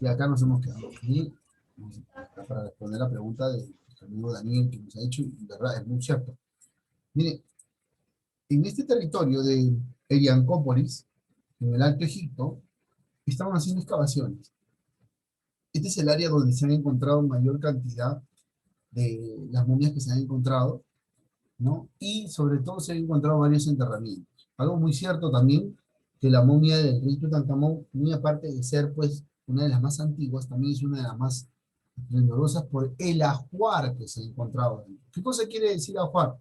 Y acá nos hemos quedado. Y acá para responder la pregunta del amigo Daniel que nos ha hecho, y verdad, es muy cierto. Mire, en este territorio de Eriancópolis, en el Alto Egipto, estaban haciendo excavaciones. Este es el área donde se han encontrado mayor cantidad de las momias que se han encontrado, ¿no? Y sobre todo se han encontrado varios enterramientos. Algo muy cierto también, que la momia del rey Tutankamón, muy aparte de ser pues una de las más antiguas, también es una de las más esplendorosas por el ajuar que se ha encontrado ahí. ¿Qué cosa quiere decir ajuar?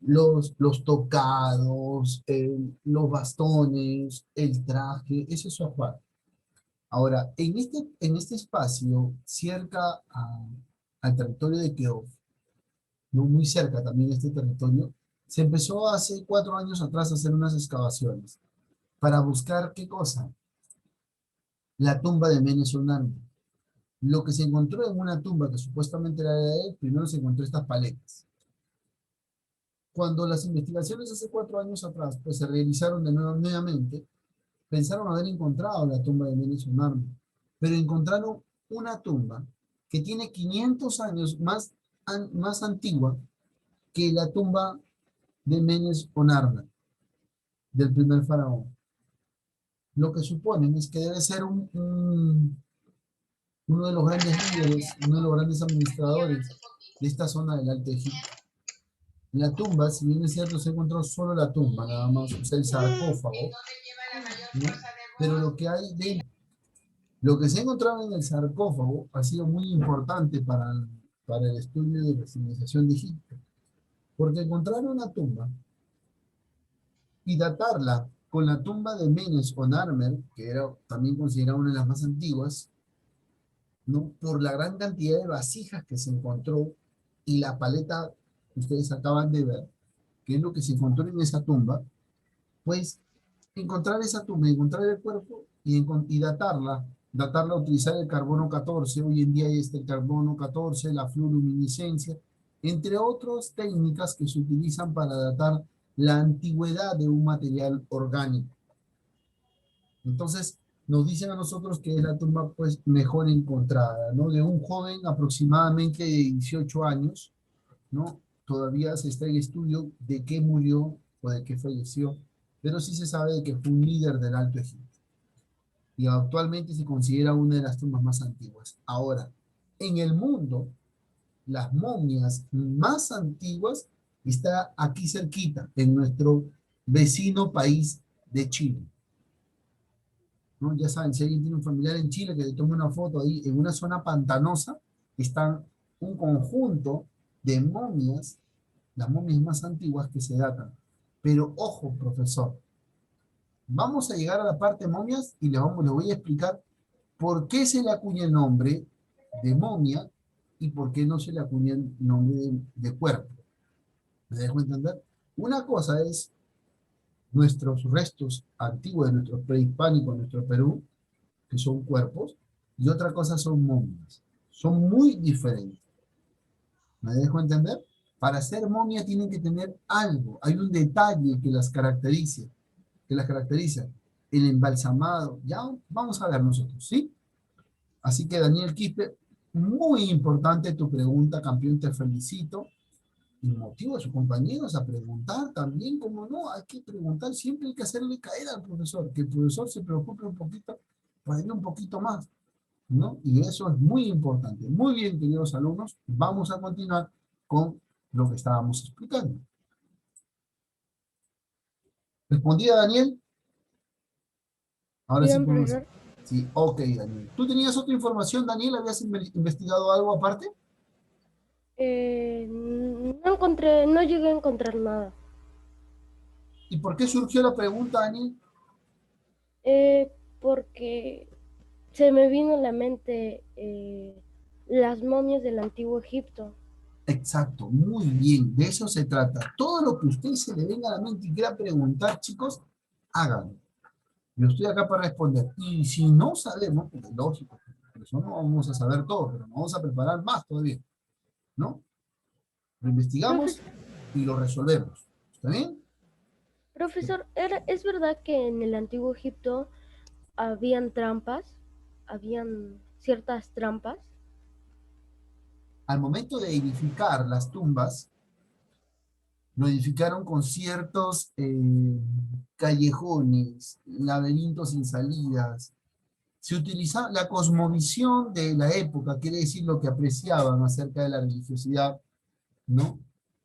Los tocados, los bastones, el traje, ese es su ajuar. Ahora, en este espacio, cerca al territorio de Keof, no muy cerca también de este territorio, se empezó hace 4 años atrás a hacer unas excavaciones para buscar qué cosa, la tumba de Menes Onango. Lo que se encontró en una tumba que supuestamente era de él, primero se encontró estas paletas. Cuando las investigaciones hace 4 años atrás pues se realizaron de nuevo nuevamente, pensaron haber encontrado la tumba de Menes Onango, pero encontraron una tumba que tiene 500 años más antigua que la tumba de Menes Onarna, del primer faraón. Lo que suponen es que debe ser uno de los grandes líderes, uno de los grandes administradores de esta zona del Alto Egipto. La tumba, si bien es cierto, se encontró solo la tumba, nada más, o sea, el sarcófago, ¿no? Pero lo que hay dentro, lo que se ha encontrado en el sarcófago ha sido muy importante para el estudio de la civilización de Egipto, porque encontraron una tumba y datarla con la tumba de Menes o Narmer, que era también considerada una de las más antiguas, ¿no? Por la gran cantidad de vasijas que se encontró y la paleta que ustedes acaban de ver, que es lo que se encontró en esa tumba, pues encontrar esa tumba, encontrar el cuerpo y datarla, utilizar el carbono 14, hoy en día está el carbono 14, la fluoroluminiscencia, entre otras técnicas que se utilizan para datar la antigüedad de un material orgánico. Entonces, nos dicen a nosotros que es la tumba pues mejor encontrada, ¿no? De un joven aproximadamente de 18 años, ¿no? Todavía se está en estudio de qué murió o de qué falleció, pero sí se sabe de que fue un líder del Alto Egipto. Y actualmente se considera una de las tumbas más antiguas. Ahora, en el mundo, las momias más antiguas está aquí cerquita, en nuestro vecino país de Chile. ¿No? Ya saben, si alguien tiene un familiar en Chile que le tome una foto ahí, en una zona pantanosa, están un conjunto de momias, las momias más antiguas que se datan. Pero ojo, profesor, vamos a llegar a la parte de momias y le voy a explicar por qué se le acuña el nombre de momia y por qué no se le acuña el nombre de cuerpo. ¿Me dejo entender? Una cosa es nuestros restos antiguos de nuestro prehispánico, nuestro Perú, que son cuerpos, y otra cosa son momias. Son muy diferentes. ¿Me dejo entender? Para ser momia tienen que tener algo, hay un detalle que las caracteriza, el embalsamado. Ya vamos a ver nosotros, ¿sí? Así que Daniel Quispe, muy importante tu pregunta, campeón, te felicito. Y motivo a sus compañeros a preguntar también, como no, hay que preguntar, siempre hay que hacerle caer al profesor, que el profesor se preocupe un poquito, para ir un poquito más. ¿No? Y eso es muy importante. Muy bien, queridos alumnos, vamos a continuar con lo que estábamos explicando. ¿Respondía Daniel? Ahora sí Bien, podemos. profesor. Sí, ok, Daniel. ¿Tú tenías otra información, Daniel? ¿Habías investigado algo aparte? No encontré, no llegué a encontrar nada. ¿Y por qué surgió la pregunta, Daniel? Porque se me vino a la mente las momias del antiguo Egipto. Exacto, muy bien, de eso se trata. Todo lo que a usted se le venga a la mente y quiera preguntar, chicos, háganlo. Yo estoy acá para responder. Y si no sabemos, porque es lógico, por eso no vamos a saber todo, pero nos vamos a preparar más todavía, ¿no? Lo investigamos Profesor, y lo resolvemos. ¿Está bien? profesor, ¿es verdad que en el antiguo Egipto habían trampas? habían ciertas trampas. Al momento de edificar las tumbas, lo edificaron con ciertos callejones, laberintos sin salidas. Se utilizaba la cosmovisión de la época, quiere decir lo que apreciaban acerca de la religiosidad, ¿no?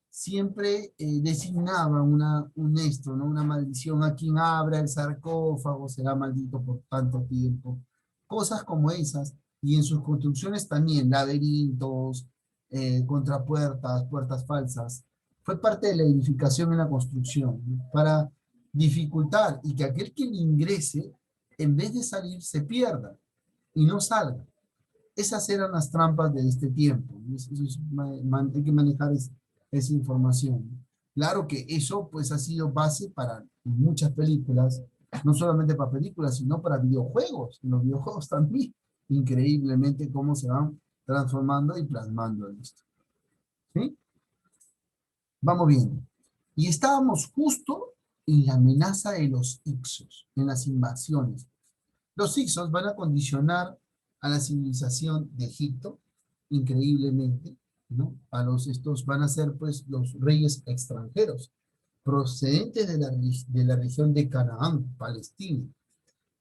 Siempre designaba un esto, ¿no? Una maldición: a quien abra el sarcófago será maldito por tanto tiempo. Cosas como esas, y en sus construcciones también, laberintos, contrapuertas, puertas falsas. Fue parte de la edificación en la construcción, ¿no? Para dificultar y que aquel que ingrese, en vez de salir, se pierda y no salga. Esas eran las trampas de este tiempo. Hay que manejar esa información. Claro que eso pues ha sido base para muchas películas, no solamente para películas, sino para videojuegos. En los videojuegos también, increíblemente cómo se van transformando y plasmando en esto. ¿Sí? Vamos viendo. Y estábamos justo en la amenaza de los Ixos, en las invasiones. Los Ixos van a condicionar a la civilización de Egipto, increíblemente, ¿no? Estos van a ser, pues, los reyes extranjeros, procedentes de la región de Canaán, Palestina.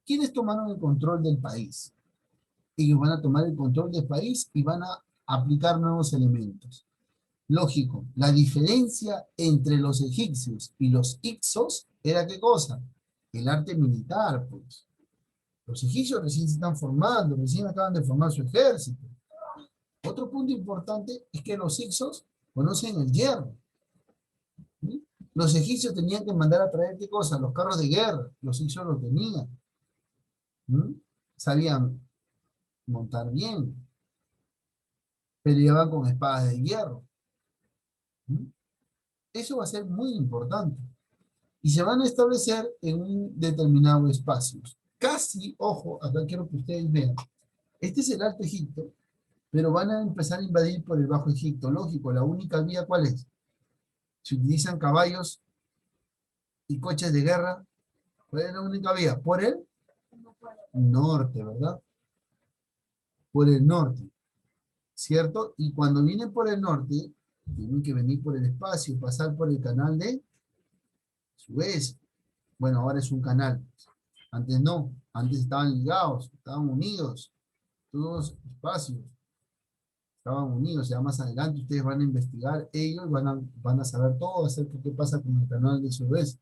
¿Quiénes tomaron el control del país? Ellos van a tomar el control del país y van a aplicar nuevos elementos. Lógico, la diferencia entre los egipcios y los Ixos era ¿qué cosa? El arte militar, pues. Los egipcios recién se están formando, recién acaban de formar su ejército. Otro punto importante es que los Ixos conocen el hierro. ¿Sí? Los egipcios tenían que mandar a traer ¿qué cosa? Los carros de guerra. Los Ixos lo tenían. ¿Sí? Sabían montar bien. Peleaban con espadas de hierro. ¿Sí? Eso va a ser muy importante. Y se van a establecer en un determinado espacio. Casi, ojo, acá quiero que ustedes vean. Este es el Alto Egipto, pero van a empezar a invadir por el Bajo Egipto. Lógico, la única vía, ¿cuál es? Se utilizan caballos y coches de guerra. ¿Cuál es la única vía? Por el norte, ¿verdad? Por el norte, ¿cierto? Y cuando vienen por el norte, tienen que venir por el espacio, pasar por el canal de Suez. Bueno, ahora es un canal. Antes no, antes estaban ligados, estaban unidos, todos espacios. Estaban unidos. Ya más adelante ustedes van a investigar, ellos van a saber todo acerca de qué pasa con el canal de Suez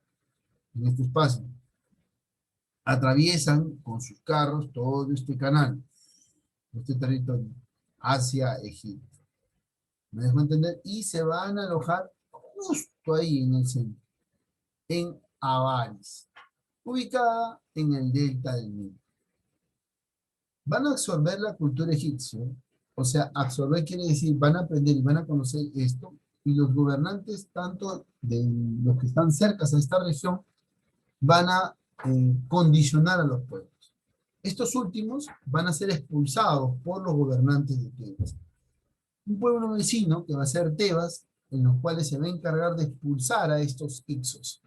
en este espacio. Atraviesan con sus carros todo este canal, este territorio, hacia Egipto. ¿Me dejo entender? Y se van a alojar justo ahí en el centro, en Avaris, ubicada en el delta del Nilo. Van a absorber la cultura egipcia. O sea, absorber quiere decir, van a aprender y van a conocer esto, y los gobernantes, tanto de los que están cerca a esta región, van a condicionar a los pueblos. Estos últimos van a ser expulsados por los gobernantes de Tebas. Un pueblo vecino, que va a ser Tebas, en los cuales se va a encargar de expulsar a estos Ixos,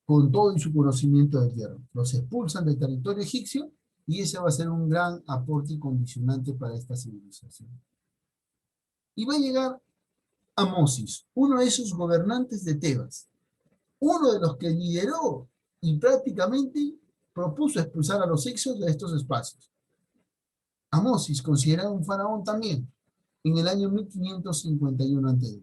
con todo y su conocimiento del hierro. Los expulsan del territorio egipcio, y ese va a ser un gran aporte y condicionante para esta civilización. Y va a llegar Amosis, uno de esos gobernantes de Tebas, uno de los que lideró y prácticamente propuso expulsar a los Ixos de estos espacios. Amosis, considerado un faraón también, en el año 1551 a.C.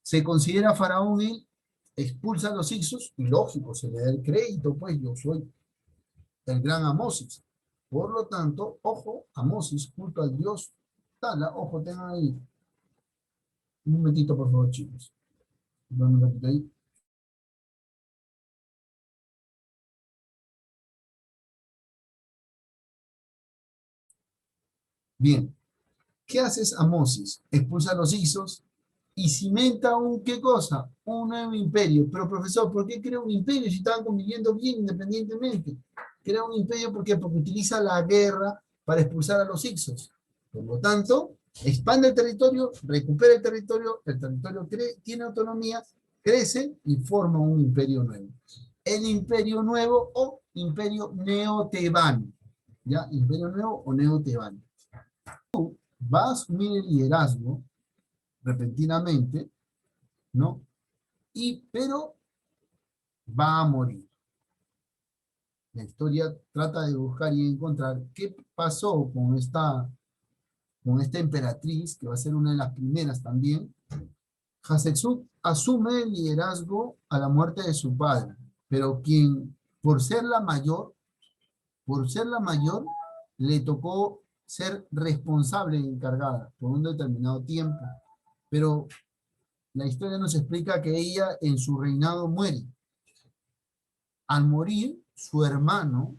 Se considera faraón, él expulsa a los Ixos, y lógico, se le da el crédito, pues yo soy el gran Amosis. Por lo tanto, ojo, Amosis, junto al dios Tala, ojo, tengan ahí. Un momentito, por favor, chicos. Un ratito ahí. Bien. ¿Qué haces Amosis? Expulsa a los Ixos y cimenta un, ¿qué cosa? Un nuevo imperio. Pero profesor, ¿por qué crea un imperio si estaban conviviendo bien independientemente? Crea un imperio, ¿por qué? Porque utiliza la guerra para expulsar a los Ixos. Por lo tanto, expande el territorio, recupera el territorio tiene autonomía, crece y forma un imperio nuevo. El imperio nuevo o imperio neotebano. ¿ya? Imperio Nuevo o Neo-Tebano. Va a asumir el liderazgo repentinamente, ¿no? Pero va a morir. La historia trata de buscar y encontrar qué pasó con esta emperatriz, que va a ser una de las primeras también. Hatshepsut asume el liderazgo a la muerte de su padre, pero quien, por ser la mayor, le tocó ser responsable y encargada por un determinado tiempo. Pero la historia nos explica que ella en su reinado muere. Al morir, su hermano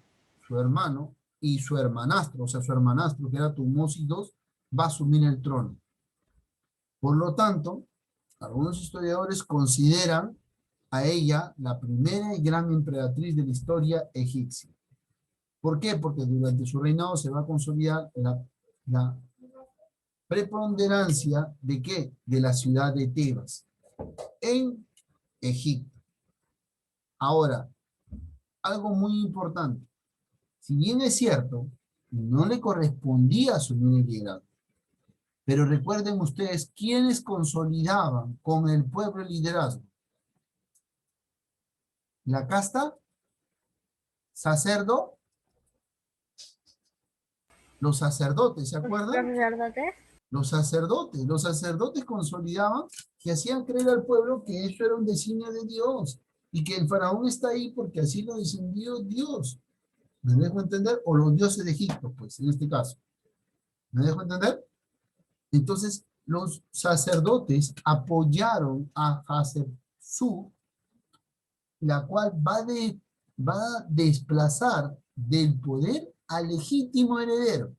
y su hermanastro, o sea, su hermanastro, que era Tutmosis II, va a asumir el trono. Por lo tanto, algunos historiadores consideran a ella la primera y gran emperatriz de la historia egipcia. ¿Por qué? Porque durante su reinado se va a consolidar la preponderancia ¿de qué? De la ciudad de Tebas, en Egipto. Ahora, algo muy importante. Si bien es cierto, no le correspondía asumir el liderazgo, pero recuerden ustedes quiénes consolidaban con el pueblo el liderazgo. La casta, sacerdo, los sacerdotes, ¿se acuerdan? ¿Los sacerdotes? Los sacerdotes consolidaban que hacían creer al pueblo que eso era un designio de Dios y que el faraón está ahí porque así lo decidió Dios. ¿Me dejo entender? O los dioses de Egipto, pues, en este caso. ¿Me dejo entender? Entonces, los sacerdotes apoyaron a Hatshepsut, la cual va a desplazar del poder al legítimo heredero.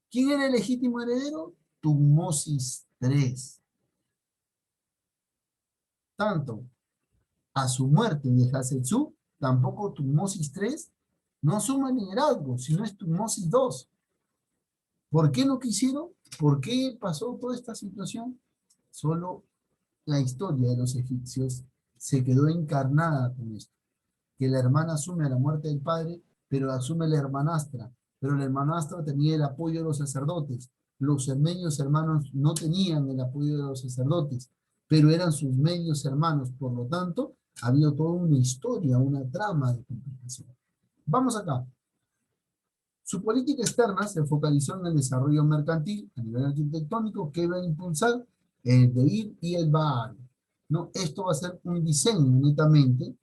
¿Quién era el legítimo heredero? Tutmosis III. Tanto a su muerte de Hatshepsut, tampoco Tutmosis III no asume el liderazgo, sino es Tutmosis II. ¿Por qué no quisieron? ¿Por qué pasó toda esta situación? Solo la historia de los egipcios se quedó encarnada con esto, que la hermana asume a la muerte del padre, pero asume la hermanastra, pero la hermanastra tenía el apoyo de los sacerdotes, los medios hermanos no tenían el apoyo de los sacerdotes, pero eran sus medios hermanos, por lo tanto, había toda una historia, una trama de complicación. Vamos acá. Su política externa se focalizó en el desarrollo mercantil a nivel arquitectónico que iba a impulsar el Deir y el Baal. ¿No? Esto va a ser un diseño netamente,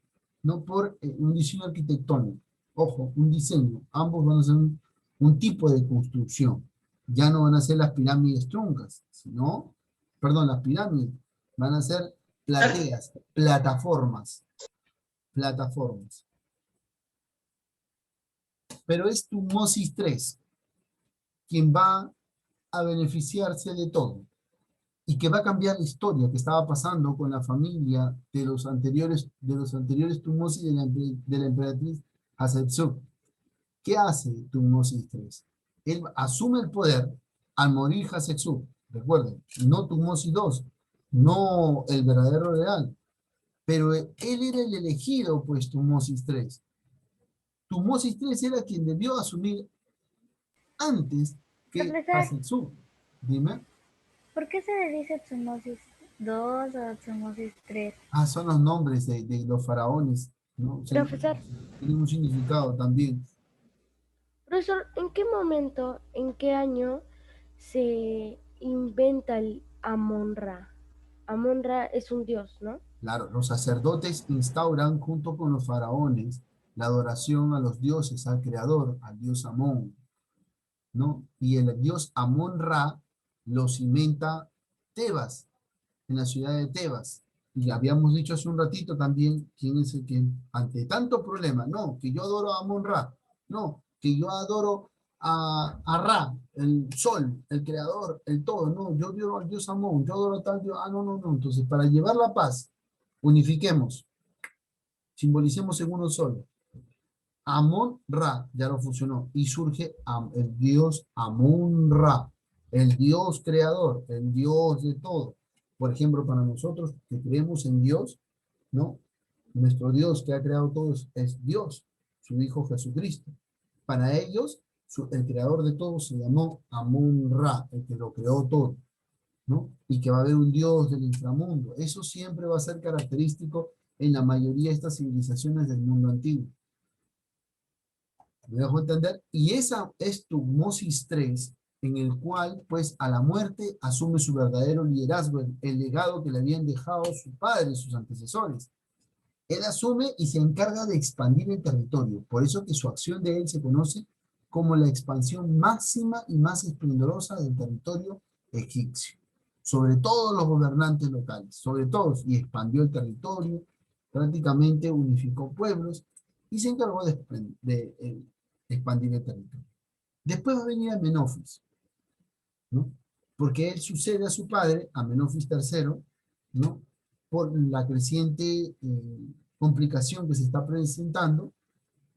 no por un diseño arquitectónico. Ojo, un diseño. Ambos van a ser un tipo de construcción. Ya no van a ser las pirámides truncas, sino, perdón, las pirámides van a ser plateas, plataformas. Plataformas. Pero es Tutmosis III quien va a beneficiarse de todo y que va a cambiar la historia que estaba pasando con la familia de los anteriores Tutmosis de la emperatriz Hatshepsut. ¿Qué hace Tutmosis III? Él asume el poder al morir Hatshepsut. Recuerden, no Tutmosis II, no el verdadero real, pero él era el elegido, pues Tutmosis III. Tutmosis III era quien debió asumir antes que Profesor, Hatshepsut. Dime. ¿por qué se le dice Tutmosis II o Tutmosis III? Ah, son los nombres de los faraones, ¿no? Sí, Profesor, tienen un significado también. profesor, ¿en qué momento, en qué año se inventa el Amon-Ra? Amon-Ra es un dios, ¿no? Claro, los sacerdotes instauran junto con los faraones la adoración a los dioses, al creador, al dios Amón, ¿no? Y el dios Amón-Ra los inventa Tebas, en la ciudad de Tebas. Y habíamos dicho hace un ratito también quién es el que, ante tanto problema, no, que yo adoro a Amon-Ra, no, que yo adoro a Ra, el sol, el creador, el todo, no, yo adoro al dios Amón, yo adoro a tal dios, no, no, no. Entonces, para llevar la paz, unifiquemos, simbolicemos en uno solo. Amon-Ra, ya lo funcionó, y surge el dios Amon-Ra, el dios creador, el dios de todo. Por ejemplo, para nosotros que creemos en Dios, ¿no? Nuestro Dios que ha creado todo es Dios, su Hijo Jesucristo. Para ellos, El creador de todo se llamó Amon-Ra, el que lo creó todo, ¿no? Y que va a haber un Dios del inframundo. Eso siempre va a ser característico en la mayoría de estas civilizaciones del mundo antiguo. ¿Me dejo entender? Y esa es Tutmosis III, en el cual, pues, a la muerte asume su verdadero liderazgo, el legado que le habían dejado sus padres, sus antecesores. Él asume y se encarga de expandir el territorio. Por eso que su acción de él se conoce como la expansión máxima y más esplendorosa del territorio egipcio. Sobre todos los gobernantes locales, sobre todos, y expandió el territorio, prácticamente unificó pueblos y se encargó de expandir el territorio. Después va a venir Amenofis, ¿no? Porque él sucede a su padre, Amenofis III, ¿no? Por la creciente complicación que se está presentando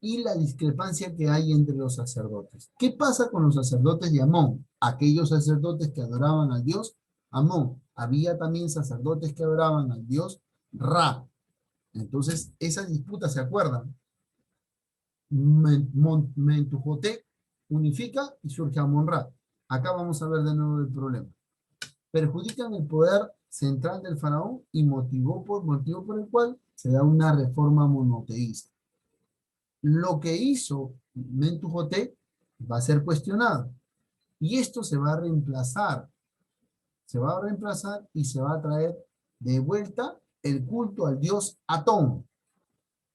y la discrepancia que hay entre los sacerdotes. ¿Qué pasa con los sacerdotes de Amón? Aquellos sacerdotes que adoraban al dios Amón. Había también sacerdotes que adoraban al dios Ra. Entonces, esa disputa, ¿se acuerdan? Mentuhotep unifica y surge Amon-Ra. Acá vamos a ver de nuevo el problema. Perjudican el poder central del faraón y motivo por el cual se da una reforma monoteísta. Lo que hizo Mentuhotep va a ser cuestionado y esto se va a reemplazar y se va a traer de vuelta el culto al dios Atón,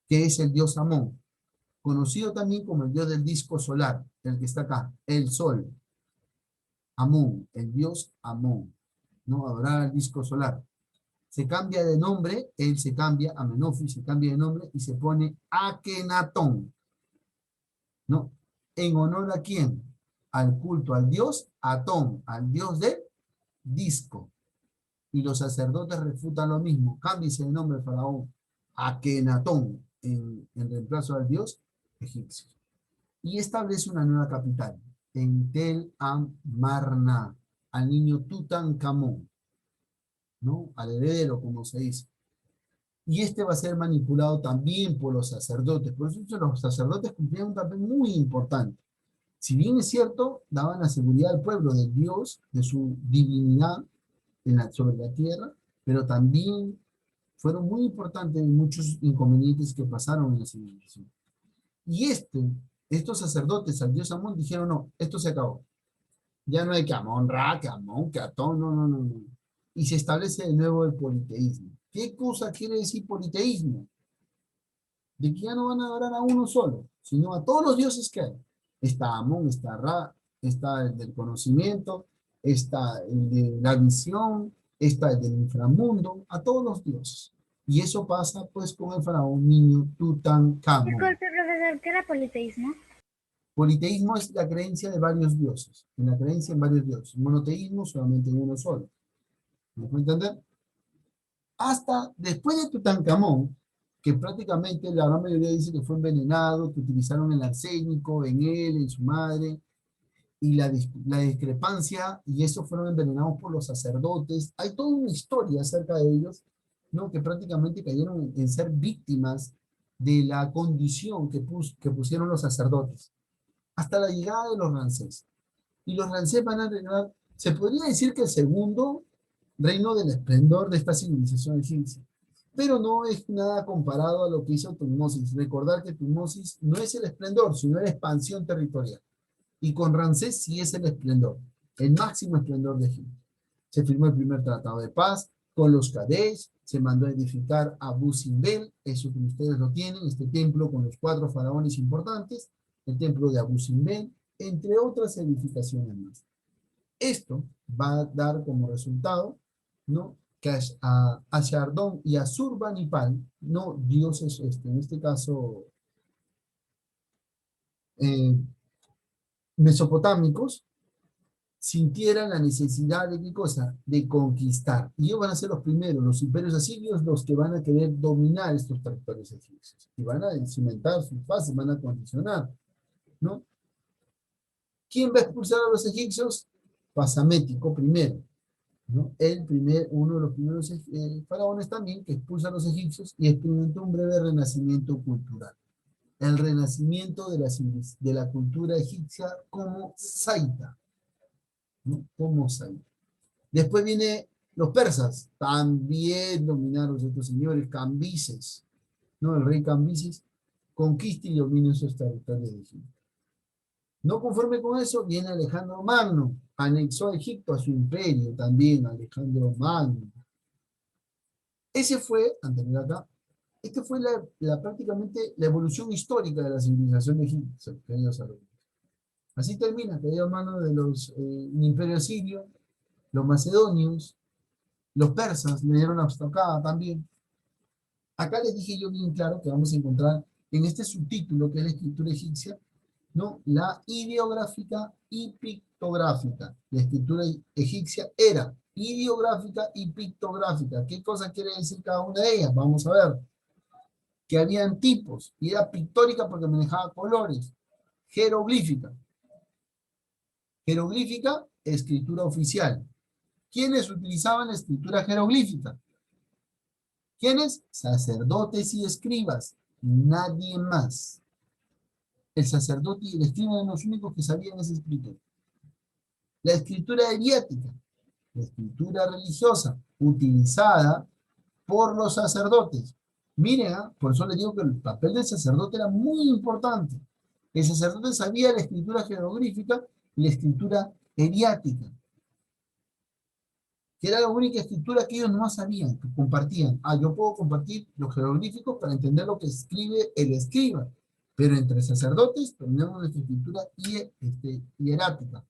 que es el dios Amón, conocido también como el dios del disco solar, el que está acá, el sol. Amón, el dios Amón, ¿no? Adorar al disco solar. Se cambia de nombre, él se cambia, Amenofis se cambia de nombre y se pone Akenatón, ¿no? ¿En honor a quién? Al culto al dios Atón, al dios del disco. Y los sacerdotes refutan lo mismo. Cámbiese el nombre del faraón Akenatón en reemplazo al dios egipcio. Y establece una nueva capital en Tel Amarna, al niño Tutankamón, ¿no? Al heredero, como se dice. Y este va a ser manipulado también por los sacerdotes. Por eso los sacerdotes cumplían un papel muy importante. Si bien es cierto, daban la seguridad al pueblo del Dios, de su divinidad sobre la tierra, pero también fueron muy importantes en muchos inconvenientes que pasaron en la civilización. Y estos sacerdotes al dios Amón dijeron, no, esto se acabó. Ya no hay que Amón-Ra, que Amón, que Atón, no, no, no, no. Y se establece de nuevo el politeísmo. ¿Qué cosa quiere decir politeísmo? De que ya no van a adorar a uno solo, sino a todos los dioses que hay. Está Amón, está Ra, está el del conocimiento, está el de la visión, está el del inframundo, a todos los dioses. Y eso pasa pues con el faraón niño Tutankamón. Disculpe, profesor, ¿qué era politeísmo? Politeísmo es la creencia de varios dioses, en la creencia en varios dioses. Monoteísmo solamente en uno solo. ¿Me puede entender? Hasta después de Tutankamón, que prácticamente la gran mayoría dice que fue envenenado, que utilizaron el arsénico en él, en su madre, y la discrepancia, y eso fueron envenenados por los sacerdotes. Hay toda una historia acerca de ellos, ¿no? Que prácticamente cayeron en ser víctimas de la condición que pusieron los sacerdotes, hasta la llegada de los Ramsés. Y los Ramsés van a reinar, se podría decir que el segundo reino del esplendor de esta civilización egipcia. Pero no es nada comparado a lo que hizo Tutmosis. Recordar que Tutmosis no es el esplendor, sino la expansión territorial. Y con Ramsés sí es el esplendor, el máximo esplendor de Egipto. Se firmó el primer tratado de paz con los Kadesh, se mandó a edificar Abu Simbel, eso que ustedes lo tienen, este templo con los 4 faraones importantes, el templo de Abu Simbel, entre otras edificaciones más. Esto va a dar como resultado, ¿no? Que a Ashardón y a Surbanipal, no dioses, en este caso, mesopotámicos, sintieran la necesidad de ¿qué cosa? De conquistar. Y ellos van a ser los primeros, los imperios asirios, los que van a querer dominar estos territorios egipcios. Y van a cimentar sus bases, van a condicionar, ¿no? ¿Quién va a expulsar a los egipcios? Pasamético primero, ¿no? Uno de los primeros faraones también que expulsa a los egipcios y experimentó un breve renacimiento cultural. el renacimiento de la cultura egipcia como Saita, ¿no? Como Saita. Después viene los persas, también dominaron estos señores, Cambises, ¿no? El rey Cambises conquista y domina esos territorios de Egipto. No conforme con eso, viene Alejandro Magno, anexó a Egipto a su imperio también, Alejandro Magno. Ese fue, anterior acá, esta fue prácticamente la evolución histórica de la civilización de Egipto, queridos alumnos. Así termina, cayó a mano de los imperio asirio, los macedonios, los persas le dieron la estocada también. Acá les dije yo bien claro que vamos a encontrar en este subtítulo, que es la escritura egipcia, ¿no? La ideográfica y pictográfica. La escritura egipcia era ideográfica y pictográfica. ¿Qué cosa quiere decir cada una de ellas? Vamos a ver. Que habían tipos, y era pictórica porque manejaba colores. Jeroglífica. Jeroglífica, escritura oficial. ¿Quiénes utilizaban la escritura jeroglífica? ¿Quiénes? Sacerdotes y escribas. Nadie más. El sacerdote y el escriba eran los únicos que sabían esa escritura. La escritura eriática, la escritura religiosa, utilizada por los sacerdotes. Miren, por eso les digo que el papel del sacerdote era muy importante. El sacerdote sabía la escritura jeroglífica y la escritura eriática, que era la única escritura que ellos no sabían, que compartían. Yo puedo compartir los jeroglíficos para entender lo que escribe el escriba, pero entre sacerdotes tenemos nuestra escritura hierática.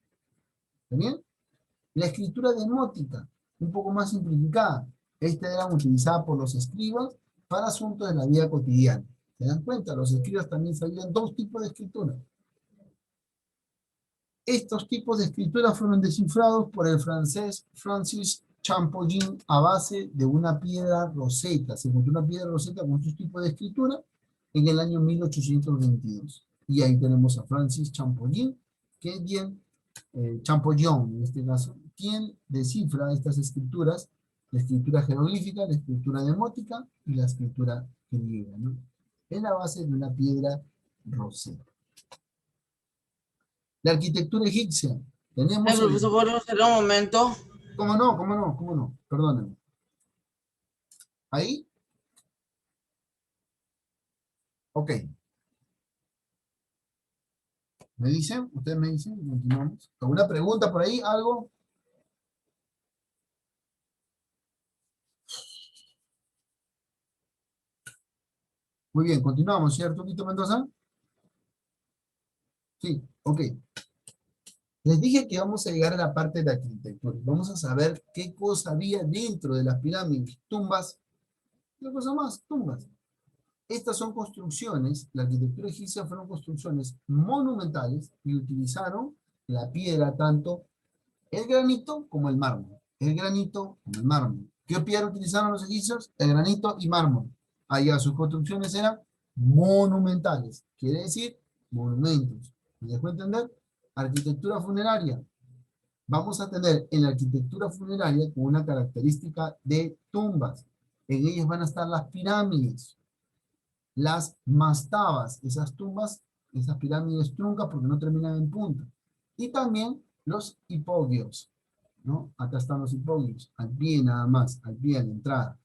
¿Está bien? La escritura demótica, un poco más simplificada. Esta era utilizada por los escribas para asuntos de la vida cotidiana. ¿Se dan cuenta? Los escribas también sabían dos tipos de escritura. Estos tipos de escritura fueron descifrados por el francés Francis Champollion a base de una piedra roseta. Se encontró una piedra roseta con estos tipos de escritura en el año 1822. Y ahí tenemos a Francis Champollion, que es bien, Champollion en este caso, quien descifra estas escrituras, la escritura jeroglífica, la escritura demótica y la escritura griega, ¿no? En la base de una piedra roseta. La arquitectura egipcia. Tenemos profesor, ¿podemos hacer un momento? ¿Cómo no? ¿Cómo no? ¿Cómo no? Perdónenme. ¿Ahí? Ok. ¿Me dicen? ¿Ustedes me dicen? Continuamos. ¿Alguna pregunta por ahí? ¿Algo? Muy bien, continuamos, ¿cierto, Quito Mendoza? Sí, ok. Les dije que vamos a llegar a la parte de la arquitectura. Vamos a saber qué cosa había dentro de las pirámides, tumbas, ¿qué cosa más? Tumbas. Estas son construcciones, la arquitectura egipcia fueron construcciones monumentales y utilizaron la piedra, tanto el granito como el mármol. El granito como el mármol. ¿Qué piedra utilizaron los egipcios? El granito y mármol. Allá sus construcciones eran monumentales. Quiere decir monumentos. ¿Me dejó entender? Arquitectura funeraria. Vamos a tener en la arquitectura funeraria con una característica de tumbas. En ellas van a estar las pirámides, las mastabas, esas tumbas, esas pirámides truncas porque no terminan en punta. Y también los hipogios, ¿no? Acá están los hipogios, al pie nada más, al pie de la entrada.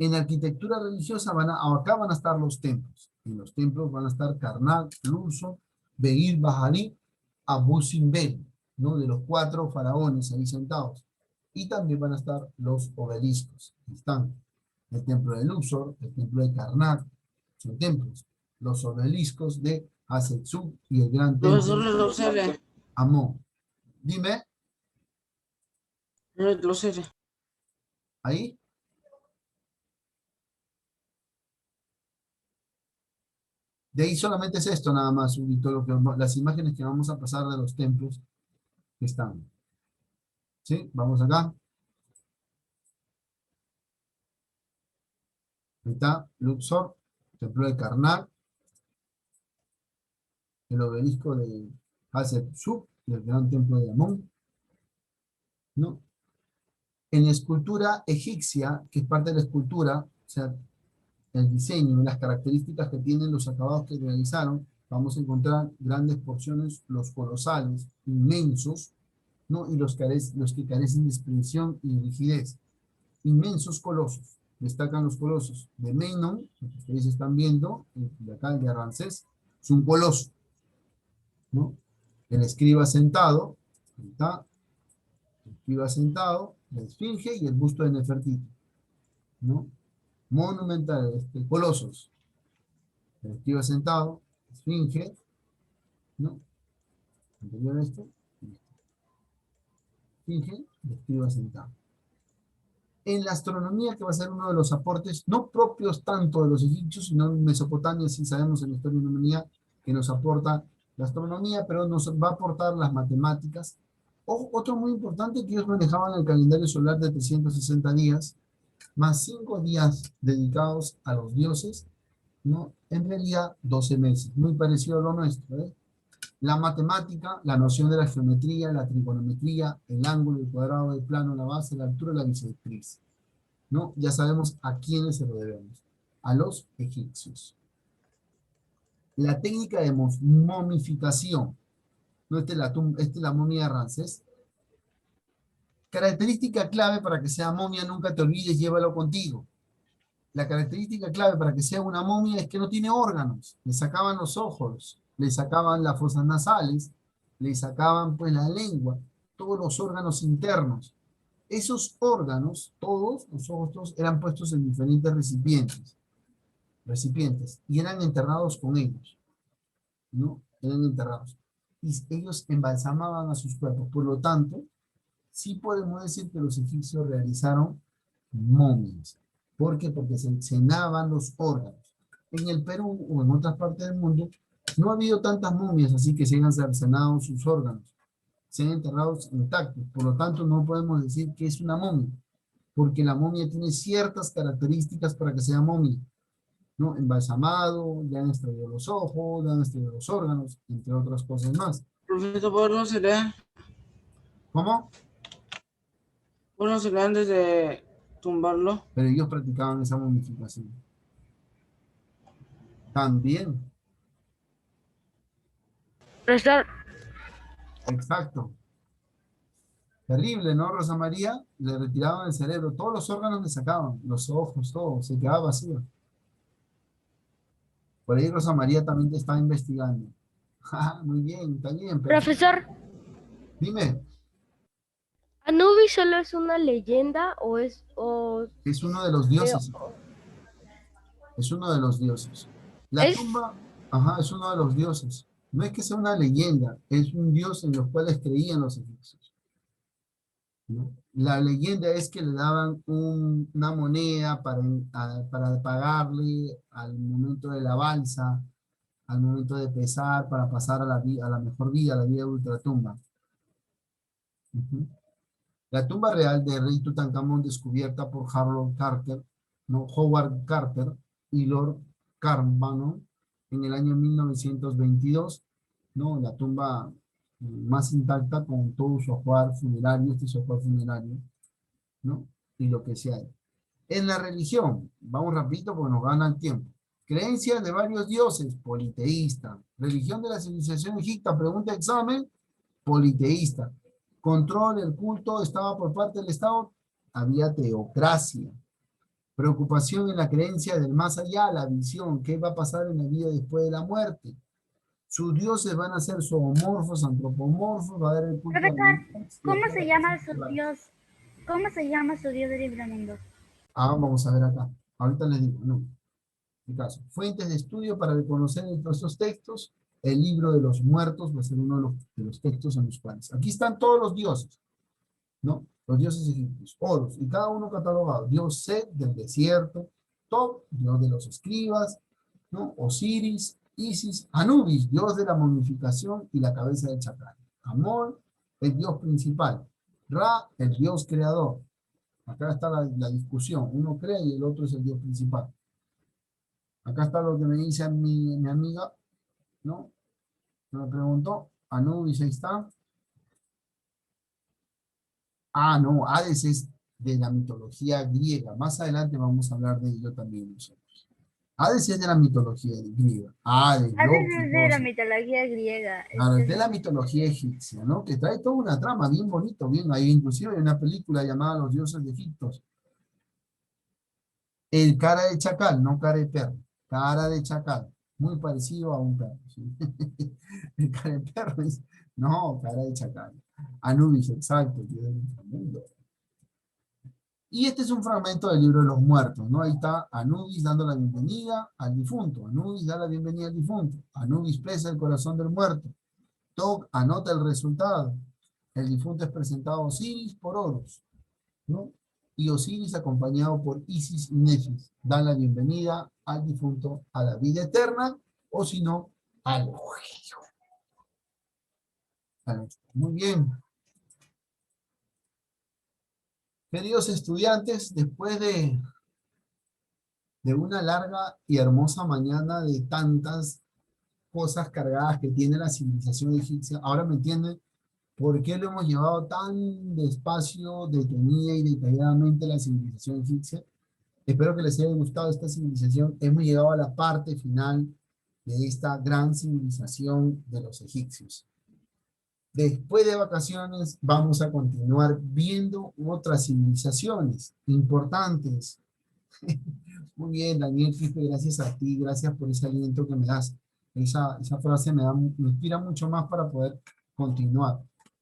En la arquitectura religiosa acá van a estar los templos. En los templos van a estar Karnak, Luxor, Beir Bahari, Abu Simbel, ¿no? De los 4 faraones ahí sentados. Y también van a estar los obeliscos. Están el templo de Luxor, el templo de Karnak, son templos. Los obeliscos de Hatshepsut y el gran templo Profesor, retrocede. Amón. Dime, Retrocede. ahí. De ahí solamente es esto nada más, las imágenes que vamos a pasar de los templos que están. ¿Sí? Vamos acá. Ahí está, Luxor, templo de Karnak, el obelisco de Hatshepsut y el gran templo de Amón, ¿no? En la escultura egipcia, que es parte de la escultura, o sea, el diseño y las características que tienen los acabados que realizaron, vamos a encontrar grandes porciones, los colosales, inmensos, ¿no? Y los que carecen de expresión y rigidez. Inmensos colosos. Destacan los colosos de Menon, que ustedes están viendo, de acá el de Ramsés, es un coloso, ¿no? El escriba sentado, ahí está, el escriba sentado, la esfinge y el busto de Nefertiti, ¿no? Monumental, colosos, el escriba sentado, esfinge, ¿no? Anterior a esto, esfinge, el escriba sentado. En la astronomía, que va a ser uno de los aportes, no propios tanto de los egipcios, sino en Mesopotamia, sí sabemos en la historia de la humanidad que nos aporta la astronomía, pero nos va a aportar las matemáticas. Otro muy importante, que ellos manejaban el calendario solar de 360 días, más 5 días dedicados a los dioses, ¿no? En realidad 12 meses, muy parecido a lo nuestro, ¿eh? La matemática, la noción de la geometría, la trigonometría, el ángulo, el cuadrado, el plano, la base, la altura y la bisectriz, ¿no? Ya sabemos a quiénes se lo debemos. A los egipcios. La técnica de momificación, ¿no? Esta es la momia de Ramsés. Característica clave para que sea momia, nunca te olvides, llévalo contigo. La característica clave para que sea una momia es que no tiene órganos. Le sacaban los ojos, le sacaban las fosas nasales, le sacaban pues la lengua, todos los órganos internos. Esos órganos, todos, los ojos todos, eran puestos en diferentes recipientes, y eran enterrados con ellos, ¿no? Eran enterrados. Y ellos embalsamaban a sus cuerpos. Por lo tanto, sí podemos decir que los egipcios realizaron momias. ¿Por qué? Porque se encenaban los órganos. En el Perú o en otras partes del mundo no ha habido tantas momias así que se hayan cercenado sus órganos, se han enterrado intactos. Por lo tanto, no podemos decir que es una momia, porque la momia tiene ciertas características para que sea momia, ¿no? Embalsamado, le han extraído los ojos, le han extraído los órganos, entre otras cosas más. Profesor, ¿por no se lee? ¿Cómo? ¿Por no se lee antes de tumbarlo? Pero ellos practicaban esa momificación. También. Profesor, Exacto. Terrible, ¿no, Rosa María? Le retiraban el cerebro, todos los órganos le sacaban, los ojos, todo, se quedaba vacío. Por ahí Rosa María también te estaba investigando. Muy bien, está bien. profesor, Dime, ¿Anubis solo es una leyenda o es es uno de los dioses. Es uno de los dioses. La es tumba, ajá, es uno de los dioses. No es que sea una leyenda, es un dios en los cuales creían los egipcios, ¿no? La leyenda es que le daban una moneda para pagarle al momento de la balsa, al momento de pesar, para pasar a la mejor vida, a la vida de ultratumba. Ujú. La tumba real de rey Tutankamón, descubierta por Howard Carter y Lord Carnarvon en el año 1922, ¿no? La tumba más intacta con todo su ajuar funerario, ¿no? Y lo que sea. En la religión, vamos rapidito porque nos gana el tiempo. Creencias de varios dioses, politeísta. Religión de la civilización egipcia, pregunta examen, politeísta. Control, el culto estaba por parte del Estado, había teocracia. Preocupación en la creencia del más allá, la visión, qué va a pasar en la vida después de la muerte. Sus dioses van a ser zoomorfos, antropomorfos, va a haber el culto. Profesor, ¿cómo se llama su dios? ¿Cómo se llama su dios del inframundo? Vamos a ver acá. Ahorita les digo, no. En caso, fuentes de estudio para reconocer entre estos textos, el libro de los muertos va a ser uno de los textos en los cuales. Aquí están todos los dioses, ¿no? Los dioses egipcios, Horus, y cada uno catalogado. Dios Set del desierto, Top, dios de los escribas, ¿no? Osiris, Isis, Anubis, dios de la momificación y la cabeza del chacal. Amón, el dios principal. Ra, el dios creador. Acá está la discusión. Uno crea y el otro es el dios principal. Acá está lo que me dice mi amiga, ¿no? Me preguntó. Anubis, ahí está. No, Hades es de la mitología griega. Más adelante vamos a hablar de ello también nosotros. Hades es de la mitología griega. Hades, Hades Loki, es de la todo. mitología griega. Claro, es Este de la mitología egipcia, ¿no? Que trae toda una trama bien bonito, bien. Ahí inclusive hay una película llamada Los dioses de Egipto. El cara de chacal, no cara de perro. Cara de chacal. Muy parecido a un perro. ¿Sí? El cara de perro es, no, cara de chacal. Anubis, exacto, el dios del inframundo. Y este es un fragmento del libro de los muertos, ¿no? Ahí está Anubis dando la bienvenida al difunto. Anubis da la bienvenida al difunto. Anubis pesa el corazón del muerto. Toc anota el resultado. El difunto es presentado a Osiris por Horus, ¿no? Y Osiris, acompañado por Isis y Nefis, dan la bienvenida al difunto a la vida eterna, o si no, al juicio. Muy bien. Queridos estudiantes, después de una larga y hermosa mañana de tantas cosas cargadas que tiene la civilización egipcia, ahora me entienden por qué lo hemos llevado tan despacio, detenida y detalladamente la civilización egipcia. Espero que les haya gustado esta civilización. Hemos llegado a la parte final de esta gran civilización de los egipcios. Después de vacaciones vamos a continuar viendo otras civilizaciones importantes. Muy bien, Daniel Quispe, gracias a ti, gracias por ese aliento que me das. Esa frase me inspira mucho más para poder continuar.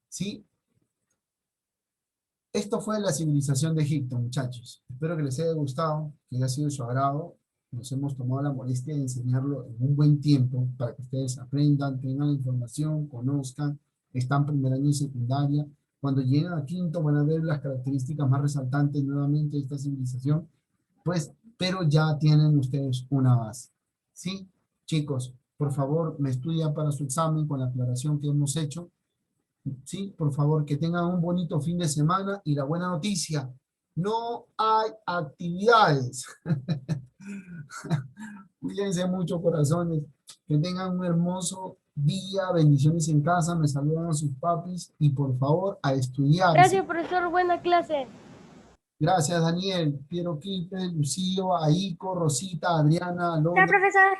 ¿Sí? Esto fue la civilización de Egipto, muchachos. Espero que les haya gustado, que haya sido de su agrado. Nos hemos tomado la molestia de enseñarlo en un buen tiempo para que ustedes aprendan, tengan la información, conozcan, están en primer año de secundaria. Cuando lleguen a quinto van a ver las características más resaltantes nuevamente de esta civilización, pues, pero ya tienen ustedes una base. ¿Sí? Chicos, por favor, me estudian para su examen con la aclaración que hemos hecho. Sí, por favor, que tengan un bonito fin de semana y la buena noticia, no hay actividades. Cuídense mucho, corazones, que tengan un hermoso día, bendiciones en casa, me saludan a sus papis y por favor a estudiar. Gracias, profesor. Buena clase. Gracias, Daniel, Piero Quispe, Lucío, Aiko, Rosita, Adriana, Ya, Lola. profesor.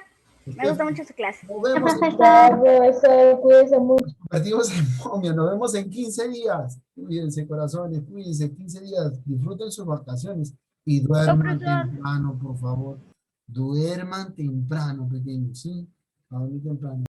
Me gusta mucho su clase. Nos vemos en Profesor, cuídese mucho. convertimos en momio. Nos vemos en 15 días. Cuídense, corazones, cuídense, 15 días. Disfruten sus vacaciones y duerman profesor. temprano, por favor. Duerman temprano, pequeños, ¿sí? A dormir temprano.